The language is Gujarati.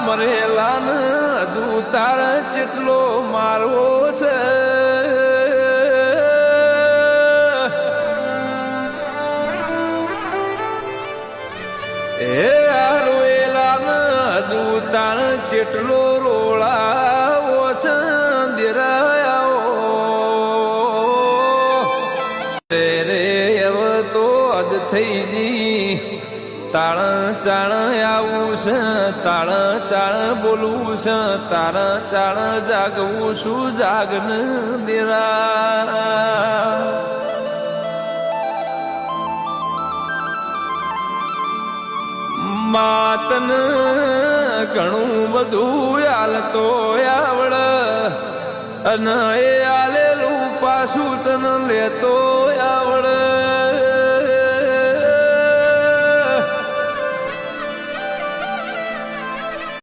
મરેલા ને હજુ તારે ચેટલો મારવો છે એ રોયેલા ને હજુ તારે ચેટલો રોળાવો છે દેરાયો રે હવે તો હદ થઈ જી તાળ ચાળ આવું છે તાળ ચાળ બોલવું છે તાળ ચાળ જાગવું છું જાગને દેરા માતન ઘણું બધું હાલતો આવડ અને એ આલેલું પાછું તને લેતો